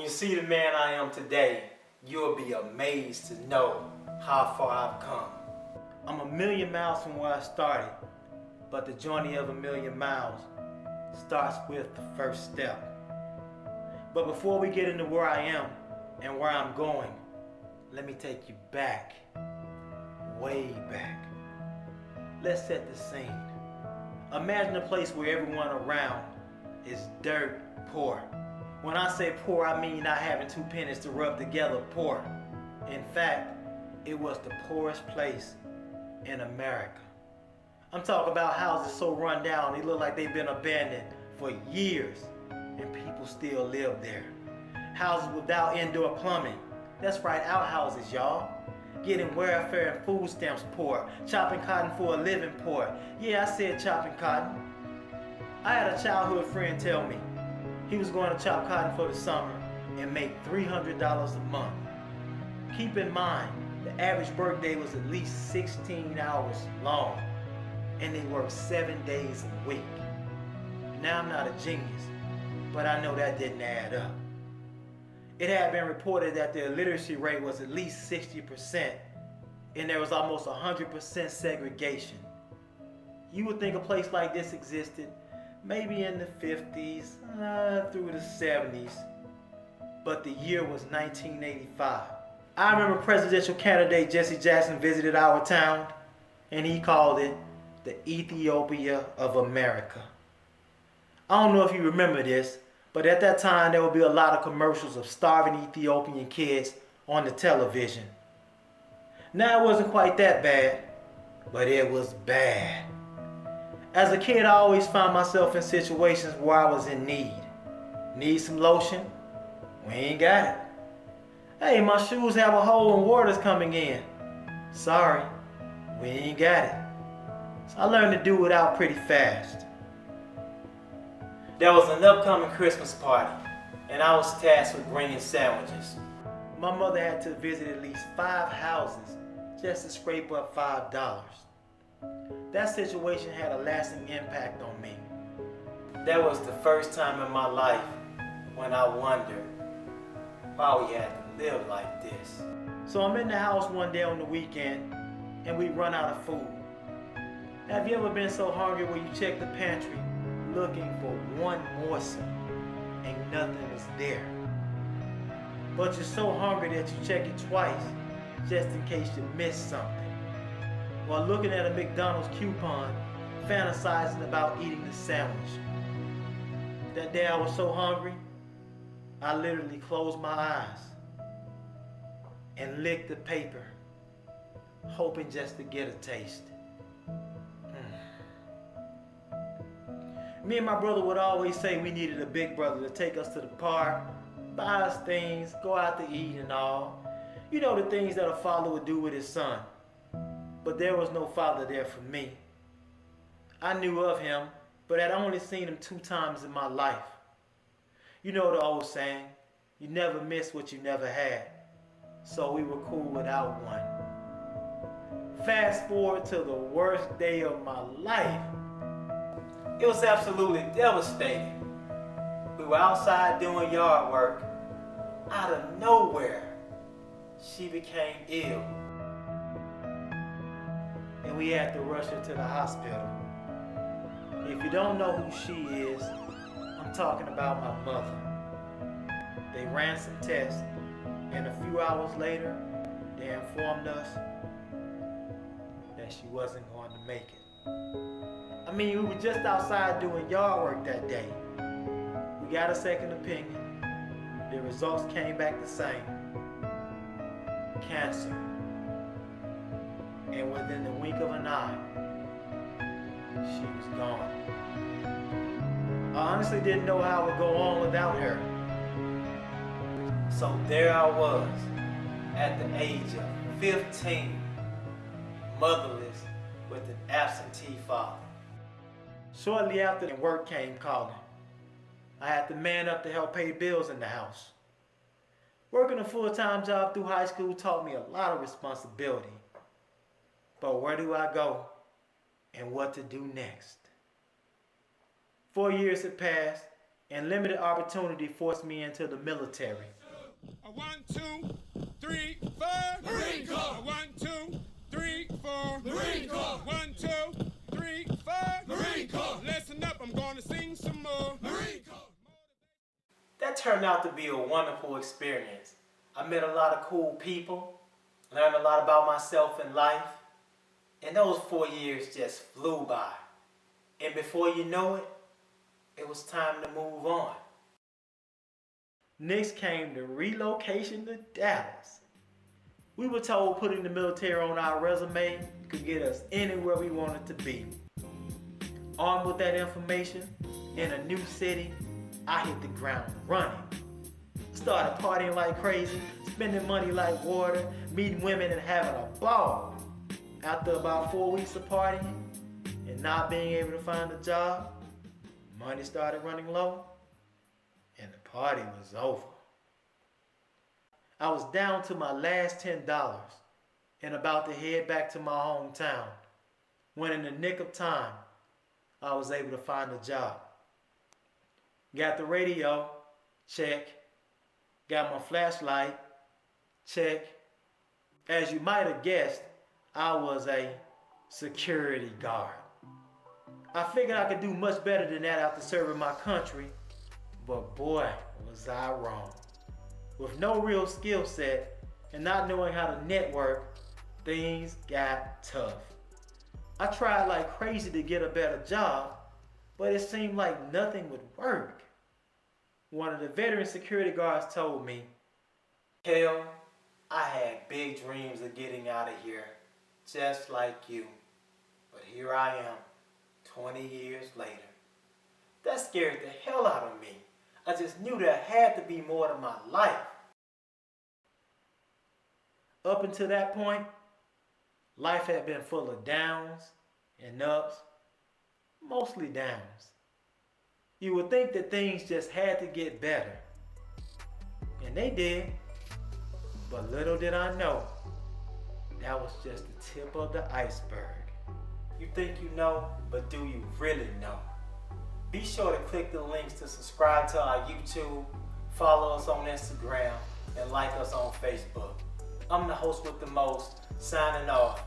you see the man I am today, you'll be amazed to know how far I've come. I'm a million miles from where I started, but the journey of a million miles starts with the first step. But before we get into where I am and where I'm going, let me take you back, way back. Let's set the scene. Imagine a place where everyone around is dirt poor. When I say poor, I mean not having 2 pennies to rub together poor. In fact, it was the poorest place in America. I'm talking about houses so run down, they look like they've been abandoned for years, and people still live there. Houses without indoor plumbing. That's right, outhouses, y'all. Getting welfare and food stamps poor. Chopping cotton for a living poor. Yeah, I said chopping cotton. I had a childhood friend tell me he was going to chop cotton for the summer and make $300 a month. Keep in mind, the average workday was at least 16 hours long, and they worked 7 days a week. Now, I'm not a genius, but I know that didn't add up. It had been reported that the illiteracy rate was at least 60%, and there was almost 100% segregation. You would think a place like this existed maybe in the 50s through the 70s, but the year was 1985. I remember presidential candidate Jesse Jackson visited our town, and he called it the Ethiopia of America. I don't know if you remember this, but at that time there would be a lot of commercials of starving Ethiopian kids on the television. Now, it wasn't quite that bad, but it was bad. As a kid, I always found myself in situations where I was in need. Need some lotion? We ain't got it. Hey, my shoes have a hole and water's coming in. Sorry, we ain't got it. So I learned to do it out pretty fast. There was an upcoming Christmas party, and I was tasked with bringing sandwiches. My mother had to visit at least 5 houses just to scrape up $5. That situation had a lasting impact on me. That was the first time in my life when I wondered why we had to live like this. So I'm in the house one day on the weekend, and we run out of food. Have you ever been so hungry where you check the pantry looking for one morsel and nothing was there? But you're so hungry that you check it twice just in case you missed something. While looking at a McDonald's coupon, fantasizing about eating the sandwich. That day I was so hungry, I literally closed my eyes and licked the paper, hoping just to get a taste. Me and my brother would always say we needed a big brother to take us to the park, buy us things, go out to eat and all. You know, the things that a father would do with his son. But there was no father there for me. I knew of him, but I'd only seen him 2 times in my life. You know the old saying, you never miss what you never had. So we were cool without one. Fast forward to the worst day of my life. It was absolutely devastating. We were outside doing yard work. Out of nowhere, she became ill. And we had to rush her to the hospital. If you don't know who she is, I'm talking about my mother. They ran some tests, and a few hours later, they informed us that she wasn't going to make it. I mean, we were just outside doing yard work that day. We got a second opinion. The results came back the same. Cancer. And within the wink of an eye, she was gone. I honestly didn't know how I would go on without her. So there I was, at the age of 15, motherless with an absentee father. Shortly after, work came calling. I had to man up to help pay bills in the house. Working a full-time job through high school taught me a lot of responsibility. But where do I go and what to do next? 4 years had passed, and limited opportunity forced me into the military. A 1, 2, 3, 4. Marine Corps. A 1, 2, 3, 4. Marine Corps. 1, 2, 3, 4. Marine Corps. Listen up, I'm gonna sing some more. Marine Corps. That turned out to be a wonderful experience. I met a lot of cool people, learned a lot about myself and life, and those 4 years just flew by. And before you know it, it was time to move on. Next came the relocation to Dallas. We were told putting the military on our resume could get us anywhere we wanted to be. Armed with that information, in a new city, I hit the ground running. Started partying like crazy, spending money like water, meeting women and having a ball. After about 4 weeks of partying and not being able to find a job, money started running low and the party was over. I was down to my last $10 and about to head back to my hometown when in the nick of time, I was able to find a job. Got the radio, check. Got my flashlight, check. As you might have guessed, I was a security guard. I figured I could do much better than that after serving my country, but boy, was I wrong. With no real skill set and not knowing how to network, things got tough. I tried like crazy to get a better job, but it seemed like nothing would work. One of the veteran security guards told me, "Kel, I had big dreams of getting out of here, just like you. But here I am, 20 years later." That scared the hell out of me. I just knew there had to be more to my life. Up until that point, life had been full of downs and ups, mostly downs. You would think that things just had to get better. And they did. But little did I know, that was just the tip of the iceberg. You think you know, but do you really know? Be sure to click the links to subscribe to our YouTube, follow us on Instagram, and like us on Facebook. I'm the host with the most, signing off.